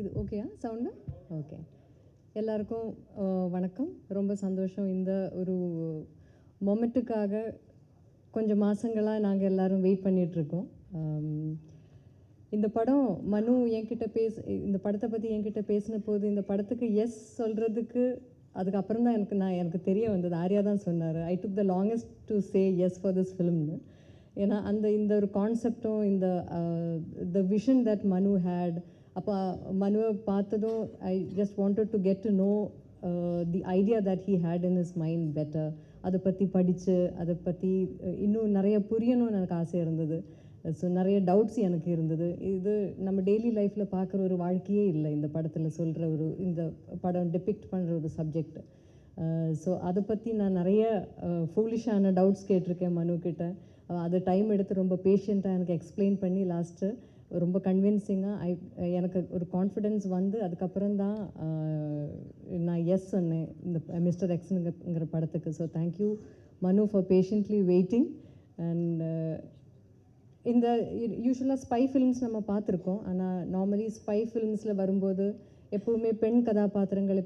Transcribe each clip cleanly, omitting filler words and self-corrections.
இது ஓகேயா sound? Okay. எல்லாருக்கும் வணக்கம். ரொம்ப சந்தோஷம். இந்த ஒரு மொமெண்ட்டுக்காக கொஞ்சம் மாதங்களாக நாங்கள் எல்லோரும் வெயிட் பண்ணிகிட்ருக்கோம். இந்த படம் மனு என்கிட்ட இந்த படத்தை பற்றி என்கிட்ட பேசின போது இந்த படத்துக்கு எஸ் சொல்கிறதுக்கு அதுக்கப்புறம் தான் எனக்கு தெரிய வந்தது. ஆர்யா தான் சொன்னார், I took the longest to say yes for this ஃபிலிம்னு. ஏன்னா இந்த ஒரு கான்செப்டும் இந்த the vision that Manu had, அப்போ மனுவை பார்த்ததும் I just wanted to get to know the idea that he had in his mind better. அதை பற்றி படித்து அதை பற்றி இன்னும் நிறைய புரியணும்னு எனக்கு ஆசை இருந்தது. ஸோ நிறைய டவுட்ஸ் எனக்கு இருந்தது. இது நம்ம டெய்லி லைஃப்பில் பார்க்குற ஒரு வாழ்க்கையே இல்லை இந்த படத்தில் சொல்கிற இந்த படம் டிபிக்ட் பண்ணுற ஒரு சப்ஜெக்ட். ஸோ அதை பற்றி நான் நிறைய ஃபூலிஷான டவுட்ஸ் கேட்டிருக்கேன் மனுக்கிட்ட. அது டைம் எடுத்து ரொம்ப பேஷண்ட்டாக எனக்கு எக்ஸ்பிளைன் பண்ணி லாஸ்ட்டு ரொம்ப கன்வின்சிங்காக எனக்கு ஒரு கான்ஃபிடென்ஸ் வந்து அதுக்கப்புறம் தான் நான் எஸ் சொன்னேன் இந்த மிஸ்டர் எக்ஸுங்கிற படத்துக்கு. ஸோ தேங்க்யூ மனு ஃபார் பேஷண்ட்லி வெயிட்டிங். அண்ட் இந்த யூஸ்வலாக ஸ்பை ஃபிலிம்ஸ் நம்ம பார்த்துருக்கோம். ஆனால் நார்மலி ஸ்பை ஃபிலிம்ஸில் வரும்போது எப்போவுமே பெண் கதாபாத்திரங்கள்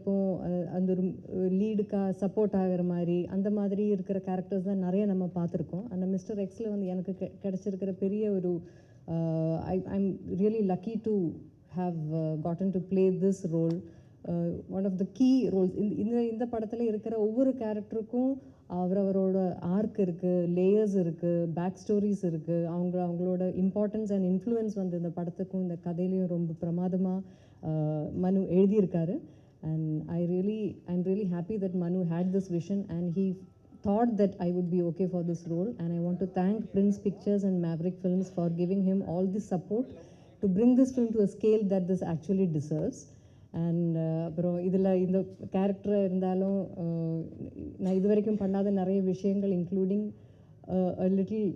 அந்த ஒரு லீடுக்காக சப்போர்ட் ஆகிற மாதிரி அந்த மாதிரி இருக்கிற கேரக்டர்ஸ் தான் நிறைய நம்ம பார்த்துருக்கோம். அந்த மிஸ்டர் எக்ஸில் வந்து எனக்கு கிடச்சிருக்கிற பெரிய ஒரு I'm really lucky to have gotten to play this role. One of the key roles. இந்த படத்தில் இருக்கிற ஒவ்வொரு கேரக்டருக்கும் அவரோட ஆர்க் இருக்குது, லேயர்ஸ் இருக்குது, பேக் ஸ்டோரிஸ் இருக்குது. அவங்களோட இம்பார்ட்டன்ஸ் அண்ட் இன்ஃப்ளூயன்ஸ் வந்து இந்த படத்துக்கும் இந்த கதையிலையும் ரொம்ப பிரமாதமாக மனு எழுதியிருக்காரு. And I'm really happy that Manu had this vision and he thought that I would be okay for this role. And I want to thank Prince Pictures and Maverick Films for giving him all this support to bring this film to a scale that this actually deserves. And அப்புறம் இதில் இந்த character இருந்தாலும் நான் இது வரைக்கும் பண்ணாத நிறைய விஷயங்கள் இன்க்ளூடிங் லிட்டில்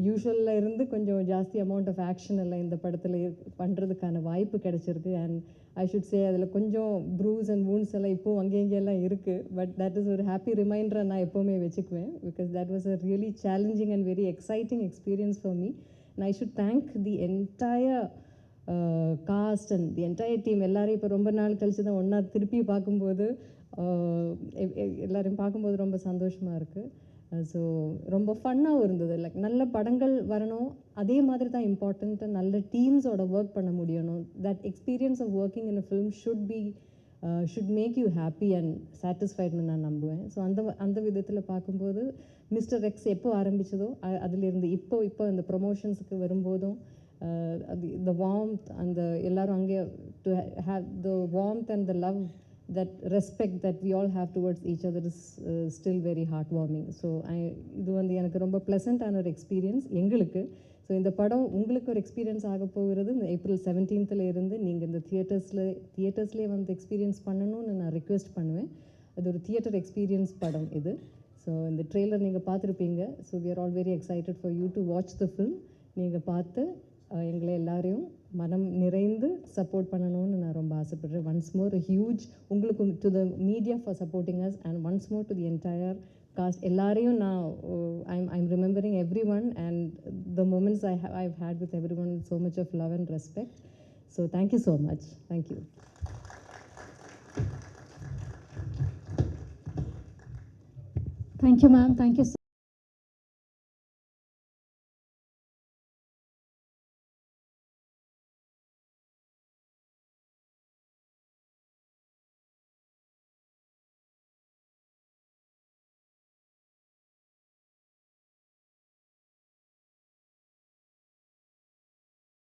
யூஷுவலில் இருந்து கொஞ்சம் ஜாஸ்தி அமௌண்ட் ஆஃப் ஆக்ஷன் எல்லாம் இந்த படத்தில் பண்ணுறதுக்கான வாய்ப்பு கிடச்சிருக்கு. அண்ட் ஐ ஷுட் சே அதில் கொஞ்சம் ப்ரூஸ் அண்ட் வூண்ட்ஸ் எல்லாம் இப்போது அங்கெங்கெல்லாம் இருக்குது. பட் தட் இஸ் ஒரு ஹாப்பி ரிமைண்டரை நான் எப்போவுமே வச்சுக்குவேன். Because that was a really challenging and very exciting experience for me. And I should thank the entire cast and the entire team. எல்லோரும் இப்போ ரொம்ப நாள் கழித்து தான் ஒன்றா திருப்பி பார்க்கும்போது எல்லோரையும் பார்க்கும்போது ரொம்ப சந்தோஷமாக இருக்குது. ஸோ ரொம்ப ஃபன்னாகவும் இருந்தது. லைக் நல்ல படங்கள் வரணும், அதே மாதிரி தான் இம்பார்ட்டண்ட்டு நல்ல டீம்ஸோட ஒர்க் பண்ண முடியணும். That experience of working in a film shoot make you happy and சாட்டிஸ்ஃபைட்னு நான் நம்புவேன். ஸோ அந்த விதத்தில் பார்க்கும்போது மிஸ்டர் எக்ஸ் எப்போ ஆரம்பித்ததோ அதிலிருந்து இப்போ இந்த ப்ரொமோஷன்ஸுக்கு வரும்போதும் the warmth and எல்லாரும் அங்கே to have the warmth and the love, that respect that we all have towards each other is still very heartwarming. So இது வந்து எனக்கு ரொம்ப ப்ளசண்ட்டான ஒரு எக்ஸ்பீரியன்ஸ் எங்களுக்கு. ஸோ இந்த படம் உங்களுக்கு ஒரு எக்ஸ்பீரியன்ஸ் ஆக போகிறது. இந்த April 17th இருந்து நீங்கள் இந்த தியேட்டர்ஸ்லேயே வந்து எக்ஸ்பீரியன்ஸ் பண்ணணும்னு நான் ரிக்வெஸ்ட் பண்ணுவேன். அது ஒரு தியேட்டர் எக்ஸ்பீரியன்ஸ் படம் இது. ஸோ இந்த ட்ரெய்லர் நீங்கள் பார்த்துருப்பீங்க. So we are all very excited for you to watch the film. நீங்கள் பார்த்து எங்களை எல்லாரையும் மனம் நிறைந்து சப்போர்ட் பண்ணணும்னு நான் ரொம்ப ஆசைப்படுறேன். ஒன்ஸ் மோர் ஹியூஜ் உங்களுக்கு to the media for supporting us and once more to the entire cast. எல்லாரையும் நான் I'm remembering every one and the moments I've had with everyone with so much of love and respect. So thank you so much. Thank you. Thank you, ma'am. Thank you so